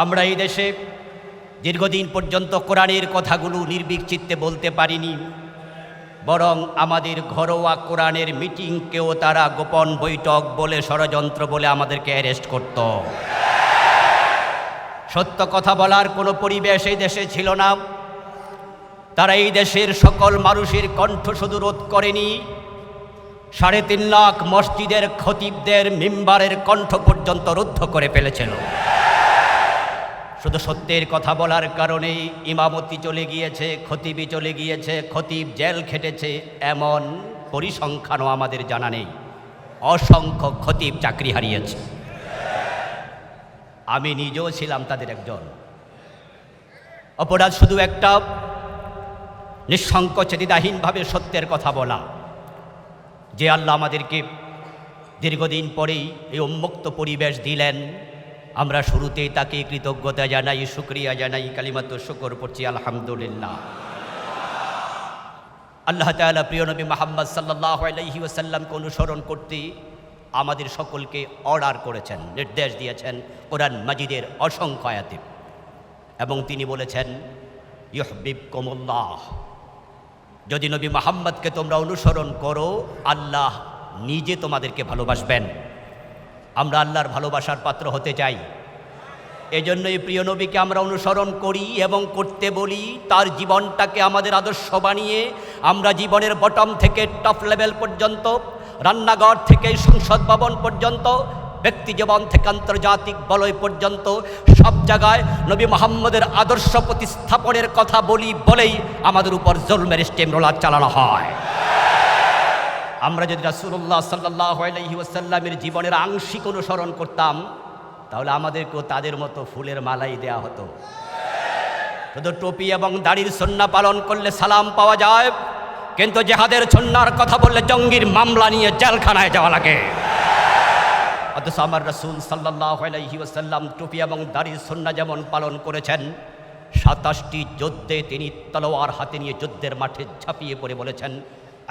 আমরা এই দেশে দীর্ঘদিন পর্যন্ত কোরআনের কথাগুলো নির্ভীক চিত্তে বলতে পারিনি, বরং আমাদের ঘরোয়া কোরআনের মিটিংকেও তারা গোপন বৈঠক বলে, ষড়যন্ত্র বলে আমাদেরকে অ্যারেস্ট করত। সত্য কথা বলার কোনো পরিবেশ এই দেশে ছিল না। তারা এই দেশের সকল মানুষের কণ্ঠ শুধু রোধ করেনি, 3.5 লাখ মসজিদের খতিবদের মিম্বারের কণ্ঠ পর্যন্ত রুদ্ধ করে ফেলেছিল। শুধু সত্যের কথা বলার কারণেই ইমামতি চলে গিয়েছে, খতিবই চলে গিয়েছে, খতিব জেল খেটেছে, এমন পরিসংখ্যানও আমাদের জানা নেই। অসংখ্য খতিব চাকরি হারিয়েছে। আমি নিজেও ছিলাম তাদের একজন। অপরাধ শুধু একটা, নিঃসংকোচে দ্বিধাহীনভাবে সত্যের কথা বলা। যে আল্লাহ আমাদেরকে দীর্ঘদিন পরেই এই উন্মুক্ত পরিবেশ দিলেন, আমরা শুরুতেই তাকে কৃতজ্ঞতা জানাই, শুকরিয়া জানাই, কালিমাতুশ শুকর পড়ছি আলহামদুলিল্লাহ। আল্লাহ তাআলা প্রিয় নবী মুহাম্মদ সাল্লাল্লাহু আলাইহি ওয়াসাল্লামকে অনুসরণ করতে আমাদের সকলকে অর্ডার করেছেন, নির্দেশ দিয়েছেন কোরআন মাজিদের অসংখ্য আয়াতে, এবং তিনি বলেছেন ইউহিব্বুকুমুল্লাহ, যদি নবী মুহাম্মদকে তোমরা অনুসরণ করো আল্লাহ নিজে তোমাদেরকে ভালোবাসবেন। আমরা আল্লাহর ভালোবাসার পাত্র হতে চাই, এজন্যই প্রিয় নবীকে আমরা অনুসরণ করি এবং করতে বলি। তার জীবনটাকে আমাদের আদর্শ বানিয়ে আমরা জীবনের বটম থেকে টপ লেভেল পর্যন্ত, রান্নাঘর থেকে সংসদ ভবন পর্যন্ত, ব্যক্তি জীবন থেকে আন্তর্জাতিক বলয় পর্যন্ত সব জায়গায় নবী মুহাম্মদের আদর্শ প্রতিস্থাপনের কথা বলি বলেই আমাদের উপর জুলমের স্টিমরোলার চালানো হয়। আমরা যদি রাসূলুল্লাহ সাল্লাল্লাহু আলাইহি ওয়াসাল্লামের জীবনের আংশিক অনুসরণ করতাম, তাহলে আমাদেরকেও তাদের মতো ফুলের মালাই দেয়া হতো। শুধু টুপি এবং দাড়ির সুন্নাহ পালন করলে সালাম পাওয়া যায়, কিন্তু জিহাদের সুন্নাহর কথা বললে জঙ্গির মামলা নিয়ে জেলখানায় যাওয়া লাগে। অথচ আমার রাসূল সাল্লাল্লাহু আলাইহি ওয়াসাল্লাম টুপি এবং দাড়ির সুন্নাহ যেমন পালন করেছেন, 27টি যুদ্ধে তিনি তলোয়ার হাতে নিয়ে যুদ্ধের মাঠে ঝাঁপিয়ে পড়ে বলেছেন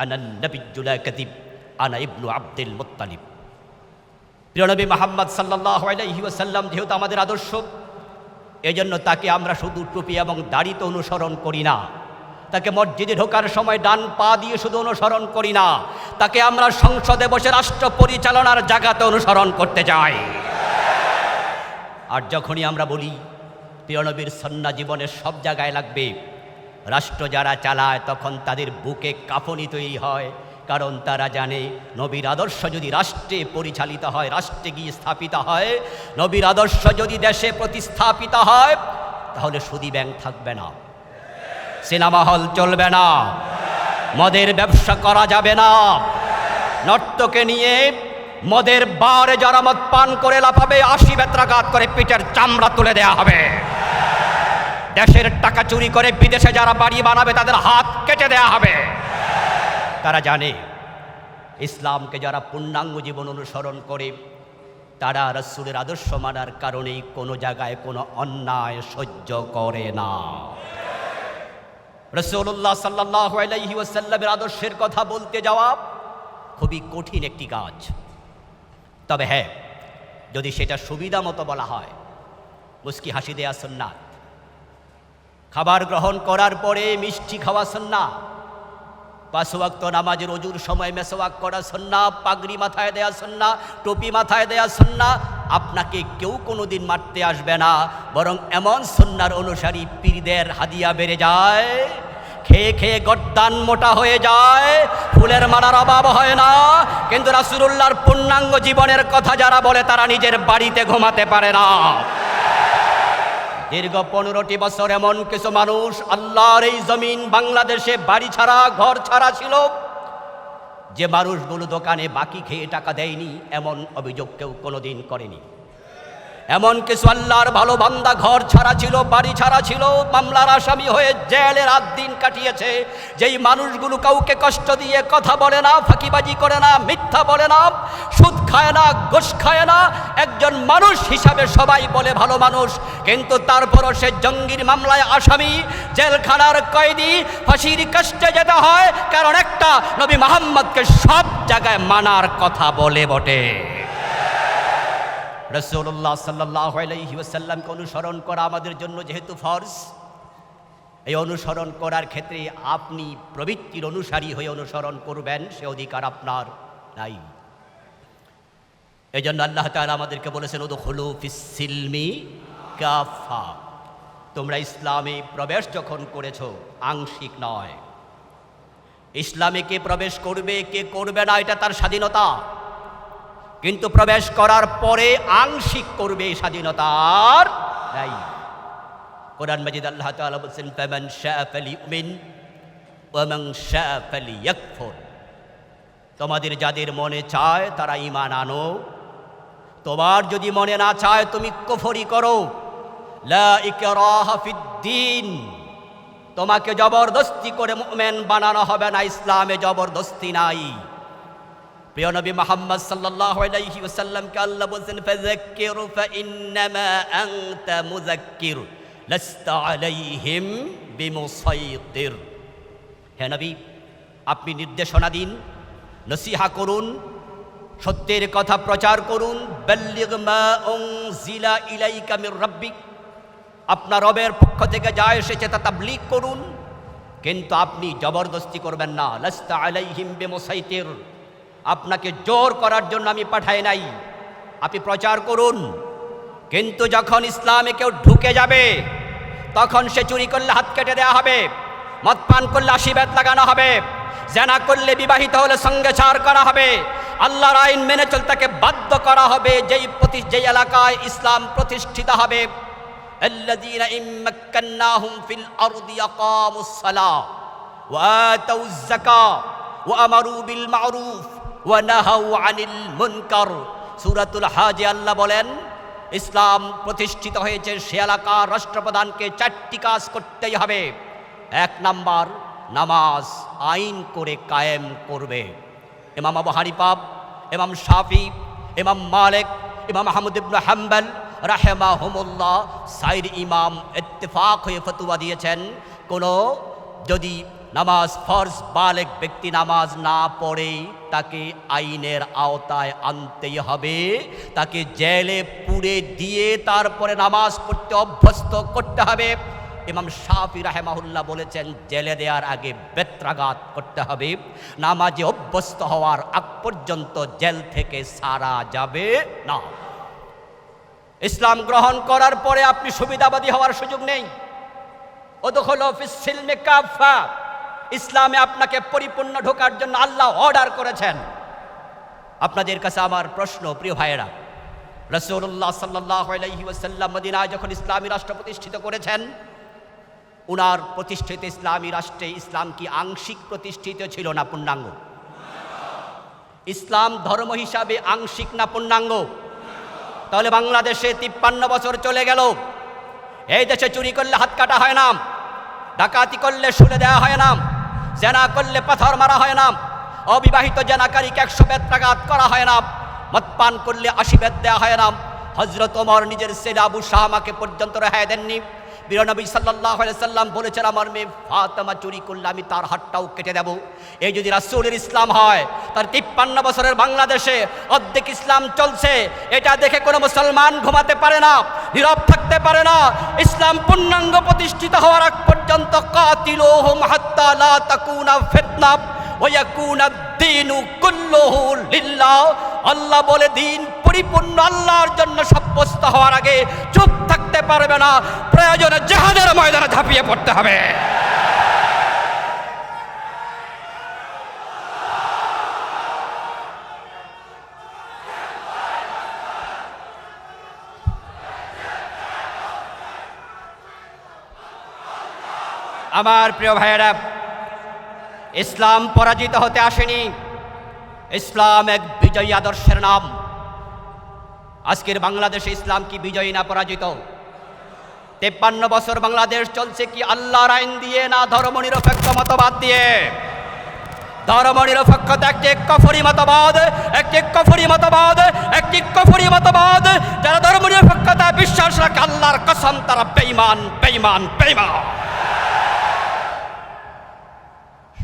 আনান নবিয়্যুল কাযিব আনা ইবনু আব্দুল মুত্তালিব। প্রিয় নবী মুহাম্মদ সাল্লাল্লাহু আলাইহি ওয়াসাল্লাম যেহেতু আমাদের আদর্শ, এজন্য তাকে আমরা শুধু টুপি এবং দাড়িতে অনুসরণ করি না, তাকে মসজিদে ঢোকার সময় ডান পা দিয়ে শুধু অনুসরণ করি না, তাকে আমরা সংসদে বসে রাষ্ট্র পরিচালনার জায়গাতে অনুসরণ করতে চাই। আর যখনই আমরা বলি প্রিয় নবীর সুন্নাহ জীবনের সব জায়গায় লাগবে, রাষ্ট্র যারা চালায় তখন তাদের বুকে কাঁপুনি তৈরি হয়, কারণ তারা জানে নবীর আদর্শ যদি রাষ্ট্রে পরিচালিত হয়, রাষ্ট্রে গিয়ে স্থাপিত হয়, নবীর আদর্শ যদি দেশে প্রতিস্থাপিত হয়, তাহলে সুদী ব্যাংক থাকবে না, সিনেমা হল চলবে না, মদের ব্যবসা করা যাবে না, নর্তকে নিয়ে মদের বারে যারা মদ পান করে লাফাবে 80 বেত্রাঘাত করে পিঠের চামড়া তুলে দেয়া হবে। দেশের টাকা চুরি করে বিদেশে যারা বাড়ি বানাবে তাদের হাত কেটে দেয়া হবে। তারা জানে ইসলামকে যারা পূর্ণাঙ্গ জীবন অনুসরণ করে তারা রাসূলের আদর্শ মানার কারণেই কোনো জায়গায় কোনো অন্যায় সহ্য করে না। রাসূলুল্লাহ সাল্লাল্লাহু আলাইহি ওয়াসাল্লামের আদর্শের কথা বলতে যাওয়া খুবই কঠিন একটি কাজ। তবে হ্যাঁ, যদি সেটা সুবিধা মতো বলা হয়, মুস্কি হাসি দেয়া সুন্নাত, খাবার গ্রহণ করার পরে মিষ্টি খাওয়া সুন্নাহ, 5 ওয়াক্ত নামাজের ওযুর সময় মেসওয়াক করা সুন্নাহ, পাগড়ি মাথায় দেয়া সুন্নাহ, টুপি মাথায় দেয়া সুন্নাহ। আপনাকে কেউ কোনোদিন মারতে আসবে না, বরং এমন সুন্নাহর অনুসারী পীরদের হাদিয়া বেড়ে যায়, খেয়ে খেয়ে গর্দান মোটা হয়ে যায়, ফুলের মালার অভাব হয় না। কিন্তু রাসূলুল্লাহর পূর্ণাঙ্গ জীবনের কথা যারা বলে তারা নিজের বাড়িতে ঘুমাতে পারে না। দীর্ঘ 15টি বছর এমন কিছু মানুষ আল্লাহর এই জমিন বাংলাদেশে বাড়ি ছাড়া ঘর ছাড়া ছিল, যে মানুষগুলো দোকানে বাকি খেয়ে টাকা দেয়নি, এমন অভিযোগ কেউ কোনোদিন করেনি। এমন কিছু আল্লাহর ভালো বান্দা ঘর ছাড়া ছিল, বাড়ি ছাড়া ছিল, মামলার আসামি হয়ে জেলে রাত দিন কাটিয়েছে। যেই মানুষগুলো কাউকে কষ্ট দিয়ে কথা বলে না, ফাঁকিবাজি করে না, মিথ্যা বলে না, সুদ খায় না, ঘুষ খায় না, একজন মানুষ হিসাবে সবাই বলে ভালো মানুষ, কিন্তু তারপরও সে জঙ্গির মামলায় আসামি, জেলখানার কয়েদি, ফাঁসির কষ্টে যেতে হয়, কারণ একটা নবী মুহাম্মদকে সব জায়গায় মানার কথা বলে বটে। রাসূলুল্লাহ সাল্লাল্লাহু আলাইহি ওয়াসাল্লামকে অনুসরণ করা আমাদের জন্য যেহেতু ফরজ, এই অনুসরণ করার ক্ষেত্রে আপনি প্রবৃত্তির অনুসারী হয়ে অনুসরণ করবেন সে অধিকার আপনার নাই। এই জন্য আল্লাহ তাআলা আমাদেরকে বলেছেন উদখুলু ফিস সিলমি কাফা, তোমরা ইসলামে প্রবেশ যখন করেছো আংশিক নয়। ইসলামে কে প্রবেশ করবে কে করবে না এটা তার স্বাধীনতা, কিন্তু প্রবেশ করার পরে আংশিক করবে এই স্বাধীনতার নাই। কোরআন মাজিদ আল্লাহ তাআলা বলেছেন ফামান শাআ ফালিউমিন ওয়া মান শাআ ফালিয়াকফুর, তোমাদের যাদের মনে চায় তারা ঈমান আনো, তোমার যদি মনে না চায় তুমি কুফরি করো। লা ইকরাহা ফিদ্দীন, তোমাকে জবরদস্তি করে মুমিন বানানো হবে না, ইসলামে জবরদস্তি নাই। প্রিয় নবী মুহাম্মদ সাল্লাল্লাহু আলাইহি ওয়াসাল্লামকে আল্লাহ বলেন ফাযাক্কির ফাইন্নামা আনতা মুযাক্কির লাস্তা আলাইহিম বিমুসাইতির। হে নবী, আপনি নির্দেশনা দিন, নসিহা করুন, সত্যের কথা প্রচার করুন। বাল্লিগ মা উনজিলা ইলাইকা মির রাব্বিক, আপনার রবের পক্ষ থেকে যা এসেছে তা তাবলীগ করুন, কিন্তু আপনি জবরদস্তি করবেন না। লাস্তা আলাইহিম বিমুসাইতির, আপনাকে জোর করার জন্য আমি পাঠাই নাই, আপনি প্রচার করুন। কিন্তু যখন ইসলামে কেউ ঢুকে যাবে তখন সে চুরি করলে হাত কেটে দেওয়া হবে, মদ পান করলে 80 বেত লাগানো হবে, জেনা করলে বিবাহিত হলে সঙ্গে ছাড় করা হবে, আল্লাহর আইন মেনে চলতে তাকে বাধ্য করা হবে। যেই এলাকায় ইসলাম প্রতিষ্ঠিত হবে, আল্লাযীনা ইম্মাক্কান্নাহুম ফিল আরদি ইয়াকামুস সালাহ ওয়া আতাউয যাকাহ ওয়া আমারু বিল মা'রুফ ওয়া নাহাউ আনিল মুনকার। সূরাতুল হাজে আল্লাহ বলেন ইসলাম প্রতিষ্ঠিত হয়েছে সে এলাকার রাষ্ট্রপ্রধানকে 4টি কাজ করতেই হবে। 1 নাম্বার, নামাজ আইন করে কায়েম করবে। ইমাম আবু হানিফা, ইমাম শাফি, ইমাম মালিক, ইমাম আহমদ ইবনে হাম্বল রাহিমাহুমুল্লাহ সাইর ইমাম ইত্তেফাক হয়ে ফতোয়া দিয়েছেন, কোনো যদি নামাজ ফরজ বালেগ ব্যক্তি নামাজ না পড়ে তাকে আইনের আওতায় আনতেই হবে, তাকে জেলে পুরে দিয়ে তারপরে নামাজ পড়তে অভ্যস্ত করতে হবে। ইমাম শাফি রাহিমাহুল্লাহ বলেছেন জেলে দেওয়ার আগে বেত্রাঘাত করতে হবে, নামাজে অভ্যস্ত হওয়ার আগ পর্যন্ত জেল থেকে ছাড়া যাবে না। ইসলাম গ্রহণ করার পরে আপনি সুবিধাবাদী হওয়ার সুযোগ নেই। উদখুলু ফিস সিলমি কাফা, ইসলামে আপনাকে পরিপূর্ণ ঢোকার জন্য আল্লাহ অর্ডার করেছেন। আপনাদের কাছে আমার প্রশ্ন, প্রিয় ভাইয়েরা, রাসূলুল্লাহ সাল্লাল্লাহু আলাইহি ওয়াসাল্লাম মদিনায় যখন ইসলামী রাষ্ট্র প্রতিষ্ঠিত করেছেন, উনার প্রতিষ্ঠিত ইসলামী রাষ্ট্রে ইসলাম কি আংশিক প্রতিষ্ঠিত ছিল না পূর্ণাঙ্গ? ইসলাম ধর্ম হিসাবে আংশিক না পূর্ণাঙ্গ? তাহলে বাংলাদেশে 53 বছর চলে গেল, এই দেশে চুরি করলে হাত কাটা হয় না, ডাকাতি করলে শুলে দেওয়া হয় না, জেনা করলে পাথর মারা হয় না, অবিবাহিত জেনাকারীকে 100 বেত্রাঘাত করা হয় না, মদ পান করলে 80 বেত দেওয়া হয় না। হযরত ওমর নিজের ছেলে আবু শাহামাকে পর্যন্ত রেহাই দেননি। প্রিয় নবী সাল্লাল্লাহু আলাইহি সাল্লাম বলেছেন আমার মেয়ে ফাতেমা চুরি করলে আমি তার হাতটাও কেটে দেব। এই যদি রাসূলের ইসলাম হয়, তার 53 বছরের বাংলাদেশে অর্ধেক ইসলাম চলছে, এটা দেখে কোনো মুসলমান ঘুমাতে পারে না, নীরব থাকতে পারে না। ইসলাম পূর্ণাঙ্গ প্রতিষ্ঠিত হওয়ার আগ পর্যন্ত কাতিলুহুম হাত্তা লা তাকুনা ফিতনা ওয়া ইয়াকুনা দ্বীনু কুল্লুহু লিল্লাহ। আল্লাহ বলে দিন পরিপূর্ণ আল্লাহর জন্য সাব্যস্ত হওয়ার আগে চুপ থাকতে পারবে না, প্রয়োজনে জিহাদের ময়দানে ঝাঁপিয়ে পড়তে হবে। আমার প্রিয় ভাইয়েরা, ইসলাম পরাজিত হতে আসেনি, ইসলাম এক বিজয়ী আদর্শের নাম। আজকের বাংলাদেশে ইসলাম কি বিজয়ী না পরাজিত? 53 বছর বাংলাদেশ চলছে কি আল্লাহর আইন দিয়ে না ধর্মনিরপেক্ষ মতবাদ দিয়ে? ধর্মনিরপেক্ষতা একটি কুফরি মতবাদ, একটি কুফরি মতবাদ, একটি কুফরি মতবাদ। যারা ধর্মনিরপেক্ষতা বিশ্বাস রাখে আল্লাহর কসম তারা বেঈমান, বেঈমান, বেঈমান।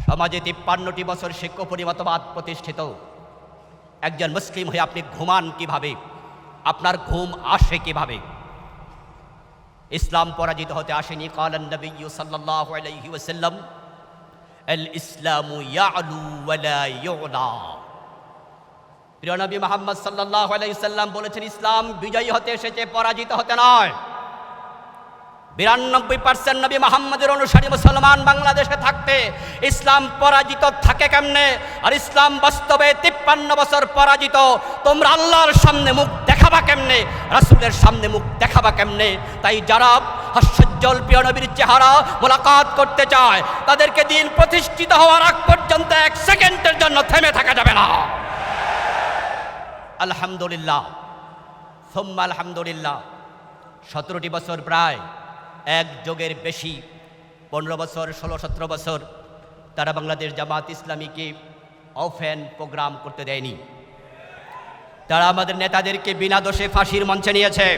সমাজে 53টি বছর শিক্ষা পরিমতবাদ প্রতিষ্ঠিত, একজন মুসলিম হয়ে আপনি ঘুমান কিভাবে? আপনার ঘুম আসে কিভাবে? ইসলাম পরাজিত হতে আসেনি। কালান নবী সাল্লাল্লাহু আলাইহি ওয়াসাল্লাম, আল ইসলামু ইয়ালু ওয়া লা ইউলা। প্রিয় নবী মুহাম্মদ সাল্লাল্লাহু আলাইহি ওয়াসাল্লাম বলেছেন, ইসলাম বিজয়ী হতে এসেছে, পরাজিত হতে নয়। 92% নবী মুহাম্মদের অনুসারী মুসলমান বাংলাদেশে থাকতে ইসলাম পরাজিত থাকে কেমনে? আর ইসলাম বাস্তবে 53 বছর পরাজিত। তোমরা আল্লাহর সামনে মুখ দেখাবা কেমনে? রাসূলের সামনে মুখ দেখাবা কেমনে? তাই যারা হাস্যোজ্জ্বল প্রিয় নবীর চেহারা মোলাকাত করতে চায়, তাদেরকে দিন প্রতিষ্ঠিত হওয়ার আগ পর্যন্ত 1 সেকেন্ডের জন্য থেমে থাকা যাবে না। আলহামদুলিল্লাহ, সুম্মা আলহামদুলিল্লাহ। 17টি বছর, প্রায় এক যুগের বেশি, 15 বছর, 16-17 বছর তারা বাংলাদেশ জামাত ইসলামীকে অফেন প্রোগ্রাম করতে দেয়নি। তারা আমাদের নেতাদেরকে বিনা দোষে ফাঁসির মঞ্চে নিয়েছে।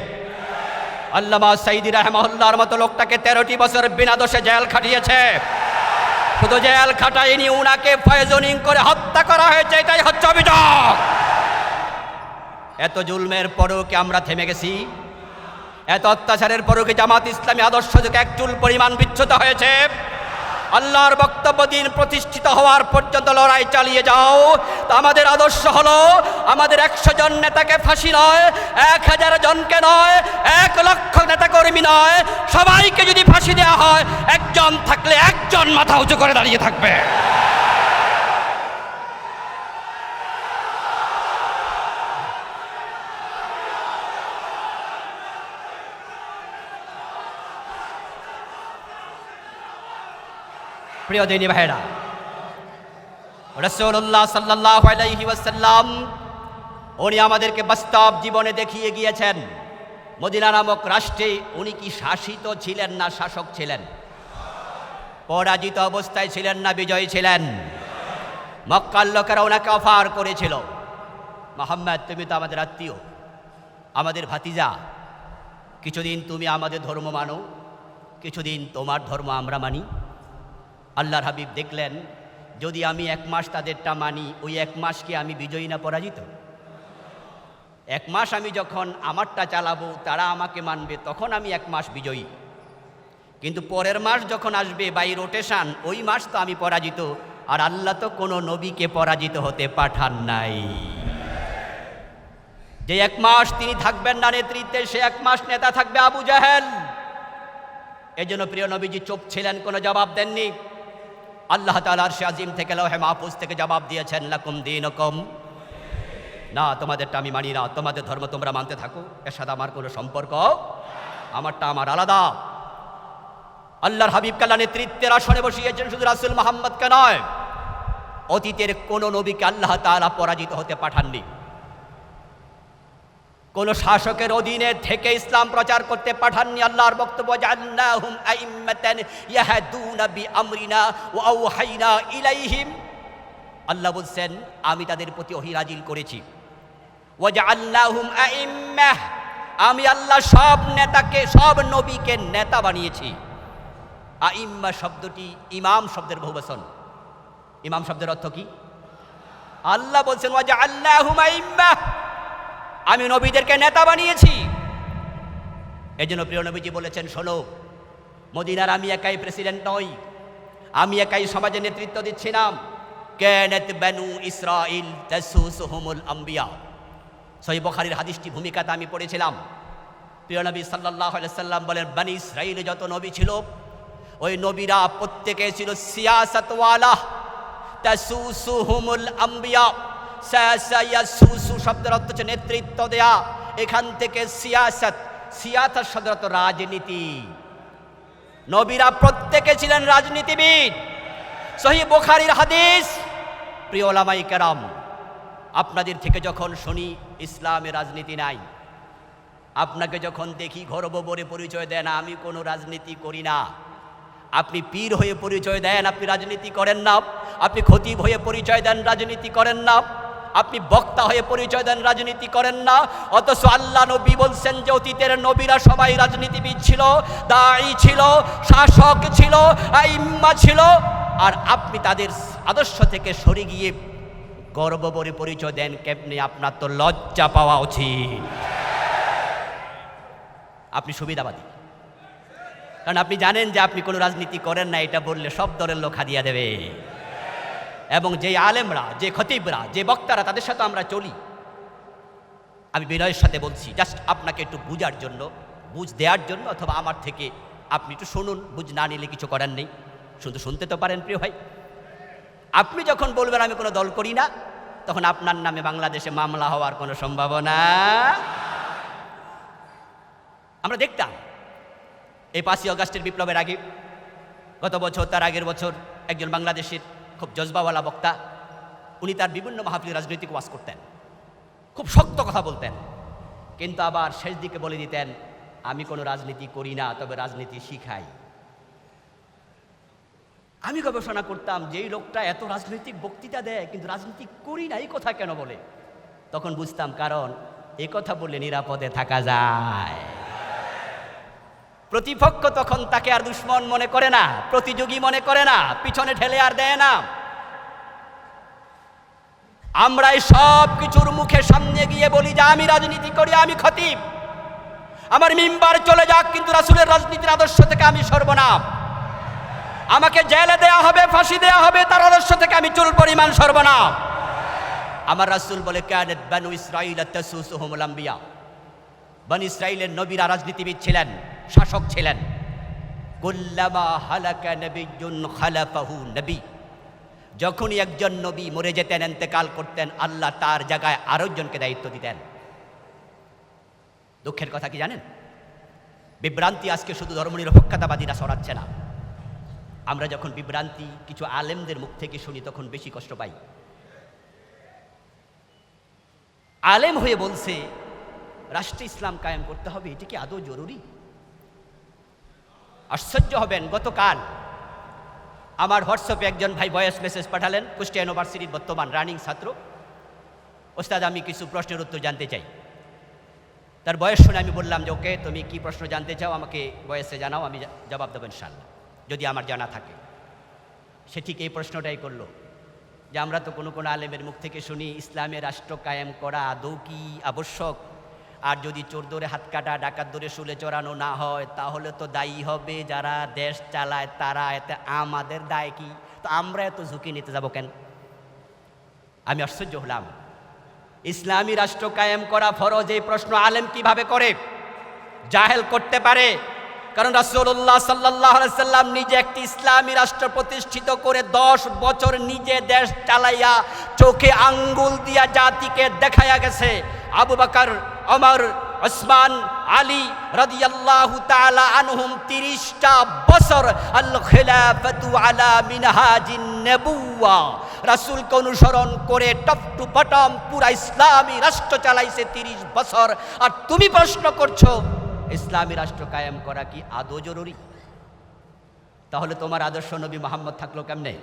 আল্লামা সাইদি রাহমাহুল্লাহর মতো লোকটাকে 13টি বছর বিনা দোষে জেল খাটিয়েছে। শুধু জেল খাটায়নি, উনাকে পয়জনিং করে হত্যা করা হয়েছে। এটাই হচ্ছে অভিযোগ। এত জুলমের পরেও কি আমরা থেমে গেছি? এত অত্যাচারের পরেও কি জামাত ইসলামী আদর্শ থেকে এক চুল পরিমাণ বিচ্যুত হয়েছে? আল্লাহর বক্তব্য দিন প্রতিষ্ঠিত হওয়ার পর্যন্ত লড়াই চালিয়ে যাও। তা আমাদের আদর্শ হলো, আমাদের 100 জন নেতাকে ফাঁসি নয়, 1000 জনকে নয়, 1 লক্ষ নেতা কর্মী নয়, সবাইকে যদি ফাঁসি দেওয়া হয়, একজন থাকলে একজন মাথা উঁচু করে দাঁড়িয়ে থাকবে। প্রিয় দিনী ভাইরা, রাসূলুল্লাহ সাল্লাল্লাহু আলাইহি ওয়াসাল্লাম উনি আমাদেরকে বাস্তব জীবনে দেখিয়ে গিয়েছেন। মদিনা নামক রাষ্ট্রে উনি কি শাসিত ছিলেন না শাসক ছিলেন? পরাজিত অবস্থায় ছিলেন না বিজয়ী ছিলেন? মক্কার লোকেরা ওনাকে অফার করেছিল, মুহাম্মদ তুমি তো আমাদের আত্মীয়, আমাদের ভাতিজা, কিছুদিন তুমি আমাদের ধর্ম মানো, কিছুদিন তোমার ধর্ম আমরা মানি। আল্লাহর হাবিব দেখলেন, যদি আমি 1 মাস তাদেরটা মানি, ওই 1 মাস কি আমি বিজয়ী না পরাজিত? 1 মাস আমি যখন আমারটা চালাবো, তারা আমাকে মানবে, তখন আমি 1 মাস বিজয়ী। কিন্তু পরের মাস যখন আসবে, বাই রোটেশন, ওই মাস তো আমি পরাজিত। আর আল্লাহ তো কোনো নবীকে পরাজিত হতে পাঠান নাই। যে 1 মাস তিনি থাকবেন না নেতৃত্বে, সে 1 মাস নেতা থাকবে আবু জাহেল। এজন্য প্রিয় নবীজি চুপ ছিলেন, কোনো জবাব দেননি। আল্লাহ তাআলা আরশে আজিম থেকে লৌহে মাহফুজ থেকে জবাব দিয়েছেন, লাকুম দীনুকুম, না তোমাদেরটা আমি মানি না, তোমাদের ধর্ম তোমরা মানতে থাকো, এর সাথে আমার কোনো সম্পর্ক, আমারটা আমার আলাদা। আল্লাহর হাবিবকে আল্লাহ নেতৃত্বের আসনে বসিয়েছেন, শুধু রাসূল মুহাম্মদকে নয়, অতীতের কোন নবীকে আল্লাহ তাআলা পরাজিত হতে পাঠাননি। কোন শাসকের অধীনে থেকে ইসলাম প্রচার করতে পাঠাননি। আল্লাহর বক্তব্য, জাআলনাহুম আইম্মাতান ইয়াহদুনা বিআমরিনা ওয়া আওহাইনা ইলাইহিম। আল্লাহ বলছেন, আমি তাদের প্রতি ওহী নাজিল করেছি। ওয়া জাআলনাহুম আইম্মাহ, আমি আল্লাহ সব নেতাকে, সব নবীকে নেতা বানিয়েছি। আইম্মা শব্দটি ইমাম শব্দের বহুবচন। ইমাম শব্দের অর্থ কি? আল্লাহ বলছেন, ওয়া জাআলনাহুম আইম্মাহ, আমি নবীদেরকে নেতা বানিয়েছি। এজন্য প্রিয় নবীজি বলেছেন, শোনো, মদিনার আমি একাই প্রেসিডেন্ট নই, আমি একাই সমাজে নেতৃত্ব দিচ্ছি না। কানাত বানু ইসরাঈল তাসুসুহুমুল আম্বিয়া। সহিহ বুখারীর হাদিসটি ভূমিকাতে আমি পড়েছিলাম। প্রিয় নবী সাল্লাল্লাহু আলাইহি সাল্লাম বলেন, বানি ইসরাঈলে যত নবী ছিল, ওই নবীরা প্রত্যেকে ছিল সিয়াসাতওয়ালা। তাসুসুহুমুল আম্বিয়া, সিয়াসায়াসুসু শব্দের অর্থ হচ্ছে নেতৃত্ব দেয়া। এখান থেকে সিয়াসাত, সিয়াসাত শব্দের অর্থ রাজনীতি। নবীরা প্রত্যেকে ছিলেন রাজনীতিবিদ। সহিহ বুখারীর হাদিস। প্রিয় ওলামায়ে কেরাম, আপনাদের থেকে যখন শুনি ইসলামে রাজনীতি নাই, আপনাকে যখন দেখি গর্ব ভরে পরিচয় দেন, আমি কোনো রাজনীতি করি না, আপনি পীর হয়ে পরিচয় দেন, আপনি রাজনীতি করেন না, আপনি খতিব হয়ে পরিচয় দেন, রাজনীতি করেন না, আপনি বক্তা হয়ে পরিচয় দেন, রাজনীতি করেন না। অথচ আল্লাহ নবী বলছেন যে অতীতের নবীরা সবাই রাজনীতিবিদ ছিল, দাঈ ছিল, শাসক ছিল, আইম্মা ছিল। আর আপনি তাদের আদর্শ থেকে সরে গিয়ে গর্ব ভরে পরিচয় দেন কেমনে? আপনার তো লজ্জা পাওয়া উচিত। আপনি সুবিধাবাদী, কারণ আপনি জানেন যে আপনি কোনো রাজনীতি করেন না, এটা বললে সব দলের লোক হাদিয়া দেবে। এবং যে আলেমরা, যে খতিবরা, যে বক্তারা, তাদের সাথে আমরা চলি। আমি বিনয়ের সাথে বলছি, জাস্ট আপনাকে একটু বুঝার জন্য, বুঝ দেওয়ার জন্য, অথবা আমার থেকে আপনি একটু শুনুন, বুঝ না নিলে কিছু করার নেই, শুধু শুনতে তো পারেন প্রিয় ভাই। আপনি যখন বলবেন আমি কোনো দল করি না, তখন আপনার নামে বাংলাদেশে মামলা হওয়ার কোনো সম্ভাবনা। আমরা দেখতাম এই 5ই আগস্টের বিপ্লবের আগে, গত বছর, তার আগের বছর, একজন বাংলাদেশের খুব জজবাওয়ালা বক্তা, উনি তার বিভিন্ন মাহফিলে রাজনৈতিক ওয়াজ করতেন, খুব শক্ত কথা বলতেন, কিন্তু আবার শেষ দিকে বলে দিতেন আমি কোনো রাজনীতি করি না, তবে রাজনীতি শিখাই। আমি গবেষণা করতাম যে এই লোকটা এত রাজনৈতিক বক্তৃতা দেয় কিন্তু রাজনীতি করি না, এই কথা কেন বলে? তখন বুঝতাম কারণ এই কথা বললে নিরাপদে থাকা যায়। প্রতিপক্ষ তখন তাকে আর দুশ্মন মনে করে না, প্রতিযোগী মনে করে না, পিছনে ঠেলে আর দেয় না। আমরা এই সব কিছুর মুখে সামনে গিয়ে বলি যে আমি রাজনীতি করি, আমি খতিব, আমার মিম্বার চলে যাক, কিন্তু রাসূলের রাজনীতির আদর্শ থেকে আমি সর্বনাম। আমাকে জেলে দেয়া হবে, ফাঁসি দেয়া হবে, তার আদর্শ থেকে আমি চুল পরিমাণ সর্বনাম। আমার রাসূল বলে কানাত বানু ইসরাঈল তাসুসুহুমুল আম্বিয়া, বনি ইসরাঈলের নবীরা রাজনীতিবিদ ছিলেন, শাসক ছিলেন। কুল্লামা হালাকা নবিয়্যুন খালাফাহু নবী, যখনই একজন নবী মরে যেতেন, ইন্তেকাল করতেন, আল্লাহ তার জায়গায় আরেকজনকে দায়িত্ব দিতেন। দুঃখের কথা কি জানেন? বিভ্রান্তি আজকে শুধু ধর্মনিরপেক্ষতাবাদীরা ছড়াচ্ছে না, আমরা যখন বিভ্রান্তি কিছু আলেমদের মুখ থেকে শুনি তখন বেশি কষ্ট পাই। আলেম হয়ে বলছে রাষ্ট্রে ইসলাম কায়েম করতে হবে, এটি কি আদৌ জরুরি? আশ্চর্য হবেন, গতকাল আমার হোয়াটসঅ্যাপে একজন ভাই ভয়েস মেসেজ পাঠালেন, কুষ্টিয়া ইউনিভার্সিটির বর্তমান রানিং ছাত্র। ওস্তাদ, আমি কিছু প্রশ্নের উত্তর জানতে চাই। তার বয়স শুনে আমি বললাম যে ওকে, তুমি কি প্রশ্ন জানতে চাও আমাকে বয়সে জানাও, আমি জবাব দেবো ইনশাআল্লাহ, যদি আমার জানা থাকে। সে ঠিক এই প্রশ্নটাই করলো যে আমরা তো কোনো কোনো আলেমের মুখ থেকে শুনি ইসলামের রাষ্ট্র কায়েম করা আদৌ কি আবশ্যক? আর যদি চোর ধরে হাত কাটা, ডাকাত ধরে শুলে চড়ানো না হয়, তাহলে তো দায়ী হবে যারা দেশ চালায় তারা, এতে আমাদের দায় কি? তো আমরা এত ঝুঁকি নিতে যাব কেন? আমি আশ্চর্য হলাম, ইসলামী রাষ্ট্র কায়েম করা ফরজ, এই প্রশ্ন আলেম কিভাবে করে, জাহেল করতে পারে? কারণ রাসূলুল্লাহ সাল্লাল্লাহু আলাইহি সাল্লাম নিজে একটি ইসলামী রাষ্ট্র প্রতিষ্ঠিত করে 10 বছর নিজে দেশ চালাইয়া চোখে আঙ্গুল দিয়া জাতিকে দেখাইয়া গেছে। আবু বকর, ওমর, ওসমান, আলী রাদিয়াল্লাহু তাআলা আনহুম 30টা বছর আল খিলাফাতু আলা মিনহাজিন নবুওয়া, রাসূলকে অনুসরণ করে টপ টু বটম পুরা ইসলামী রাষ্ট্র চালাইছে 30 বছর। আর তুমি প্রশ্ন করছো ইসলামী রাষ্ট্র কায়েম করা কি আদৌ জরুরি? তাহলে তোমার আদর্শ নবী মুহাম্মদ থাকলো কেমনে?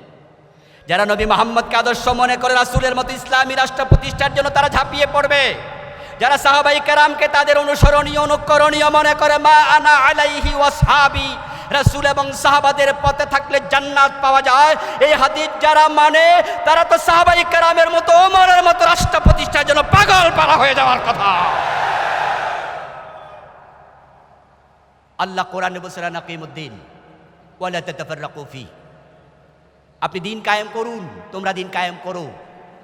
যারা নবী মুহাম্মদকে আদর্শ মনে করে রাসূলের মতো ইসলামী রাষ্ট্র প্রতিষ্ঠার জন্য তারা ঝাঁপিয়ে পড়বে। যারা সাহাবায়ে কেরামকে তাদের অনুসরণীয়, অনুকরণীয় মনে করে, মা আনা আলাইহি ওয়াসহাবি, রাসূল এবং সাহাবাদের পথে থাকলে জান্নাত পাওয়া যায়, এই হাদিস যারা মানে তারা তো সাহাবায়ে কেরামের মতো, ওমরের মতো রাষ্ট্র প্রতিষ্ঠার জন্য পাগল পারা হয়ে যাওয়ার কথা। আল্লাহ কোরআনে বলেছেন আকিমুদ্দিন ওয়ালা তাতাফাররাকু ফি, আপনি দিন কায়েম করুন, তোমরা দিন কায়েম করো,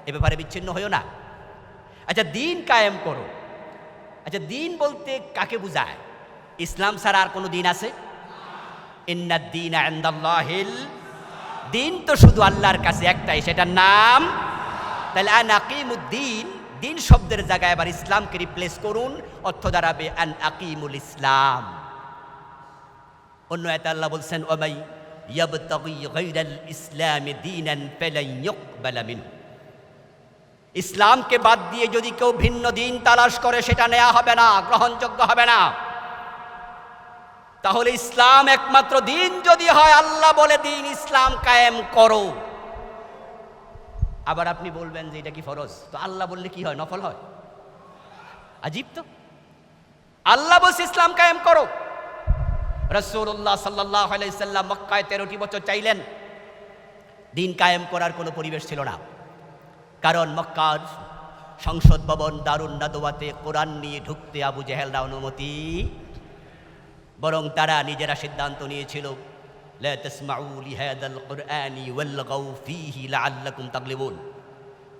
এ ব্যাপারে বিচ্ছিন্ন হইও না। আচ্ছা, দিন কায়েম করো, আচ্ছা দিন বলতে কাকে বোঝায়? ইসলাম ছাড়া আর কোনো দিন আছে? ইন্নাদ দীনা ইনদাল্লাহিল, দিন তো শুধু আল্লাহর কাছে একটাই, সেটার নাম। তাহলে আন আকিমুদ্দিন, দিন শব্দের জায়গায় আবার ইসলামকে রিপ্লেস করুন, অর্থ দাঁড়াবে আন আকিমুল ইসলাম। অন্য আয়াতে আল্লাহ বলছেন ওয়ামাই ইয়াবতাগি গায়রাল ইসলামি দীনান ফালান ইউকবালা মিনহু, ইসলামকে বাদ দিয়ে যদি কেউ ভিন্ন দিন তালাশ করে সেটা নেওয়া হবে না, গ্রহণযোগ্য হবে না। তাহলে ইসলাম একমাত্র দিন যদি হয়, আল্লাহ বলে দিন ইসলাম কায়েম করো। আবার আপনি বলবেন যে এটা কি ফরজ? তো আল্লাহ বললে কি হয়, নফল হয়? আজীব তো, আল্লাহ বলছে ইসলাম কায়েম করো। রাসূলুল্লাহ সাল্লাল্লাহু আলাইহি সাল্লাম মক্কায় 13টি বছর চাইলেন, দিন কায়েম করার কোনো পরিবেশ ছিল না, কারণ মক্কার সংসদ ভবন দারুন নাদওয়াতে কোরআন নিয়ে ঢুকতে আবু জেহেলরা অনুমতি বরং তারা নিজেরা সিদ্ধান্ত নিয়েছিল, লা তাসমাউ লিহাদাল কুরআনি ওয়ালগাউ ফীহি লাআল্লাকুম তাগলিবুন।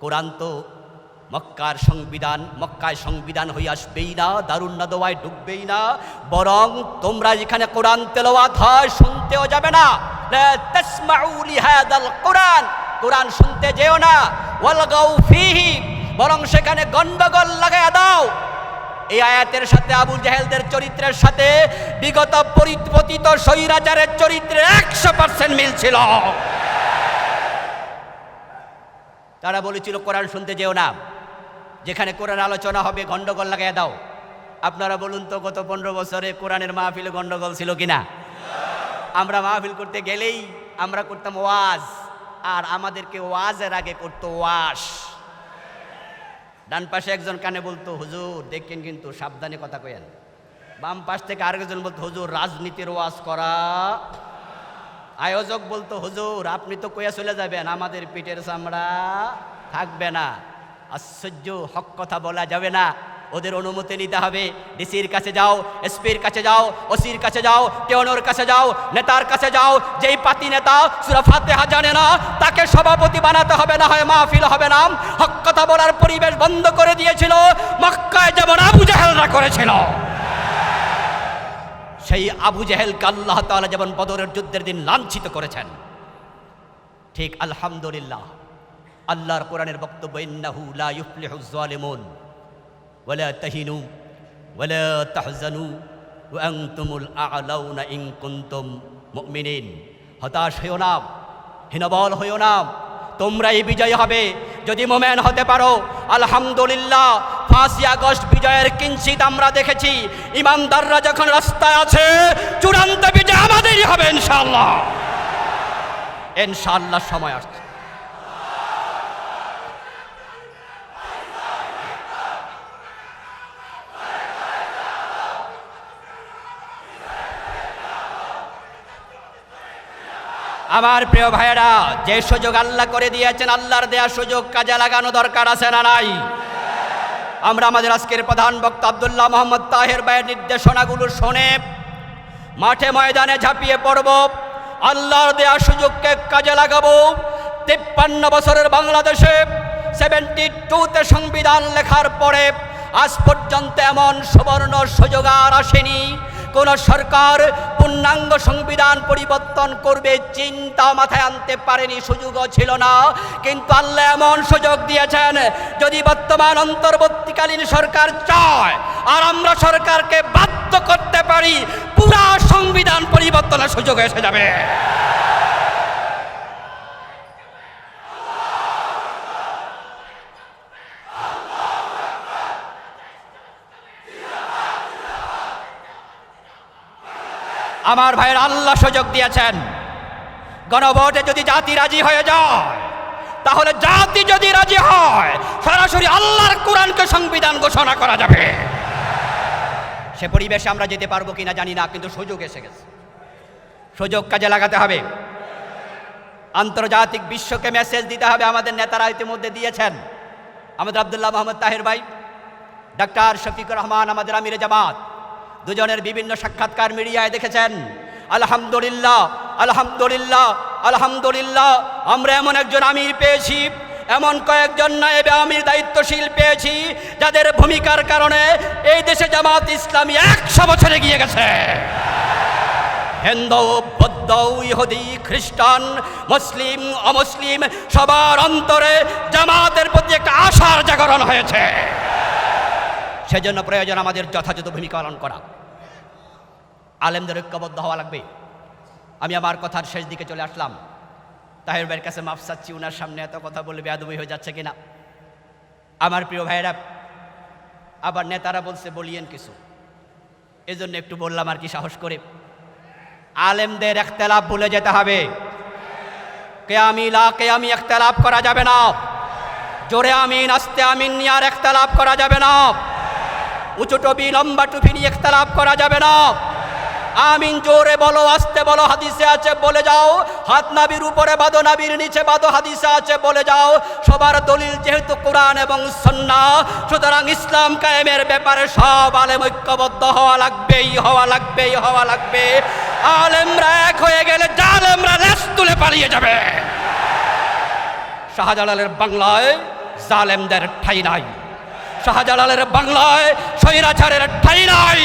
কোরআন তো মক্কায় সংবিধান হয়ে আসবেই না, দারুন নাদওয়ায় ঢুকবেই না, বরং তোমরা যেখানে কোরআন তেলাওয়াত হয় শুনতেও যাবে না। লা তাসমাউ লিহাদাল কুরআন, কোরআন শুনতে যেও না। ওয়ালগাউ ফীহি, বরং সেখানে গন্ডগোল লাগায়া দাও। এই আয়াতের সাথে আবু জাহেলদের চরিত্রের সাথে বিগত পতিত স্বৈরাচারের চরিত্রের 100% মিল ছিল। তারা বলেছিল কোরআন শুনতে যেও না, যেখানে কোরআন আলোচনা হবে গন্ডগোল লাগাইয়া দাও। আপনারা বলুন তো, গত 15 বছরে কোরআনের মাহফিলে গন্ডগোল ছিল কিনা? আমরা মাহফিল করতে গেলেই আমরা করতাম ওয়াজ, আর আমাদেরকে ওয়াজের আগে করতো ওয়াশ। ডান পাশে একজন কানে বলতো, হুজুর দেখেন কিন্তু সাবধানে কথা কয়েন। বাম পাশ থেকে আরেকজন বলতো, হুজুর রাজনীতির ওয়াজ করা। আয়োজক বলতো, হুজুর আপনি তো কইয়া চলে যাবেন, আমাদের পিঠের চামড়া থাকবে না। আশ্চর্য, হক কথা বলা যাবে না, ওদের অনুমতি নিতে হবে। ডিসির কাছে যাও, এসপির কাছে যাও, ওসির কাছে যাও, টেওনোর কাছে যাও, নেতার কাছে যাও। যেই পাতি নেতা সূরা ফাতিহা জানে না তাকে সভাপতি বানাতে হবে, না হয় মাহফিল হবে না। হক কথা বলার পরিবেশ বন্ধ করে দিয়েছিল মক্কায়, যেমন আবু জাহেলরা করেছিল। সেই আবু জাহেলকে আল্লাহ তাআলা যেমন বদরের যুদ্ধের দিন লাঞ্ছিত করেছেন, ঠিক আলহামদুলিল্লাহ আল্লাহর কোরআনের বক্তব্য, ইন্নাহু লা ইউফলিহুজ জালিমুন ওয়ালা তাহিনু ওয়ালা তাহজানু ওয়া আনতুমুল আ'লাউনা ইন কুনতুম মুমিনিন। হতাশ হইও না, হীনবল হইও না, তোমরাই বিজয়ী হবে যদি মোমেন হতে পারো। আলহামদুলিল্লাহ 5ই আগস্ট বিজয়ের কিঞ্চিত আমরা দেখেছি। ইমানদাররা যখন রাস্তায় আছে, চূড়ান্ত বিজয় আমাদেরই হবে ইনশাআল্লাহ। ইনশাআল্লাহ সময় আসছে। আমার প্রিয় ভাইয়েরা, যে সুযোগ আল্লাহ করে দিয়েছেন, আল্লাহর দেয়া সুযোগ কাজে লাগানো দরকার আছে না নাই? আমরা আমাদের আজকের প্রধান বক্তা আব্দুল্লাহ মোহাম্মদ তাহের ভাইয়ের নির্দেশনাগুলো শুনে মাঠে ময়দানে ঝাঁপিয়ে পড়ব, আল্লাহর দেয়া সুযোগকে কাজে লাগাবো। 53 বছরের বাংলাদেশে 72তে সংবিধান লেখার পরে আজ পর্যন্ত এমন সুবর্ণ সুযোগ আর আসেনি। কোন সরকার পূর্ণাঙ্গ সংবিধান পরিবর্তন করবে চিন্তা মাথায় আনতে পারেনি, সুযোগও ছিল না। কিন্তু আল্লাহ এমন সুযোগ দিয়েছেন, যদি বর্তমান অন্তর্বর্তীকালীন সরকার চায় আর আমরা সরকারকে বাধ্য করতে পারি, পুরা সংবিধান পরিবর্তনের সুযোগ এসে যাবে। আমার ভাইয়ের, আল্লাহ সুযোগ দিয়েছেন। গণভোটে যদি জাতি রাজি হয়ে যায়, তাহলে জাতি যদি রাজি হয়, সরাসরি আল্লাহর কোরআনকে সংবিধান ঘোষণা করা যাবে। সে পরিবেশে আমরা যেতে পারবো কিনা জানি না, কিন্তু সুযোগ এসে গেছে। সুযোগ কাজে লাগাতে হবে। আন্তর্জাতিক বিশ্বকে মেসেজ দিতে হবে। আমাদের নেতারা ইতিমধ্যে দিয়েছেন। আমাদের আব্দুল্লাহ মোহাম্মদ তাহের ভাই, ডাক্তার শফিকুর রহমান আমাদের আমিরে জামাত, দুজনের বিভিন্ন সাক্ষাৎকার মিডিয়ায় দেখেছেন। আলহামদুলিল্লাহ, আলহামদুলিল্লাহ, আলহামদুলিল্লাহ, আমরা এমন একজন আমির পেয়েছি, এমন কয়েকজন নায়েবে আমির দায়িত্বশীল পেয়েছি, যাদের ভূমিকার কারণে এই দেশে জামাত ইসলামী 100 বছর এগিয়ে গেছে। হিন্দু, বৌদ্ধ, ইহুদি, খ্রিস্টান, মুসলিম, অমুসলিম সবার অন্তরে জামাতের প্রতি একটা আশার জাগরণ হয়েছে। সেজন্য প্রয়োজন আমাদের যথাযথ ভূমিকা পালন করা। আলেমদের ঐক্যবদ্ধ হওয়া লাগবে। আমি আমার কথার শেষ দিকে চলে আসলাম। তাহের ভাইয়ের কাছে মাফ চাচ্ছি, উনার সামনে এত কথা বলে বেয়াদবি হয়ে যাচ্ছে কিনা। আমার প্রিয় ভাইয়েরা, আবার নেতারা বলছে বলিয়েন কিছু, এজন্য একটু বললাম আর কি, সাহস করে। আলেমদের ইখতিলাফ ভুলে যেতে হবে। কেয়ামি ইখতিলাফ করা যাবে না। জোরে আমিন, আস্তে আমিন নিয়ে আর ইখতিলাফ করা যাবে না। উঁচু টুপি লম্বা টুপি নিয়ে ইখতিলাফ করা যাবে না। আমিন জোরে বলো, আস্তে বলো। হাদিসে আছে বলে যাও, হাত নাভির উপরে বাঁধো, নাভির নিচে বাঁধো। হাদিসে আছে বলে যাও। সবার দলিল যেহেতু কোরআন এবং সুন্নাহ, সুতরাং ইসলাম কায়েমের ব্যাপারে সব আলেম ঐক্যবদ্ধ হওয়া লাগবেই, হওয়া লাগবেই, হওয়া লাগবে। আলেমরা এক হয়ে গেলে জালেমরা লেজ তুলে পালিয়ে যাবে। শাহজালালের বাংলায় জালেমদের ঠাঁই নাই, শাহজালালের বাংলায় স্বৈরাচারের ঠাঁই নাই।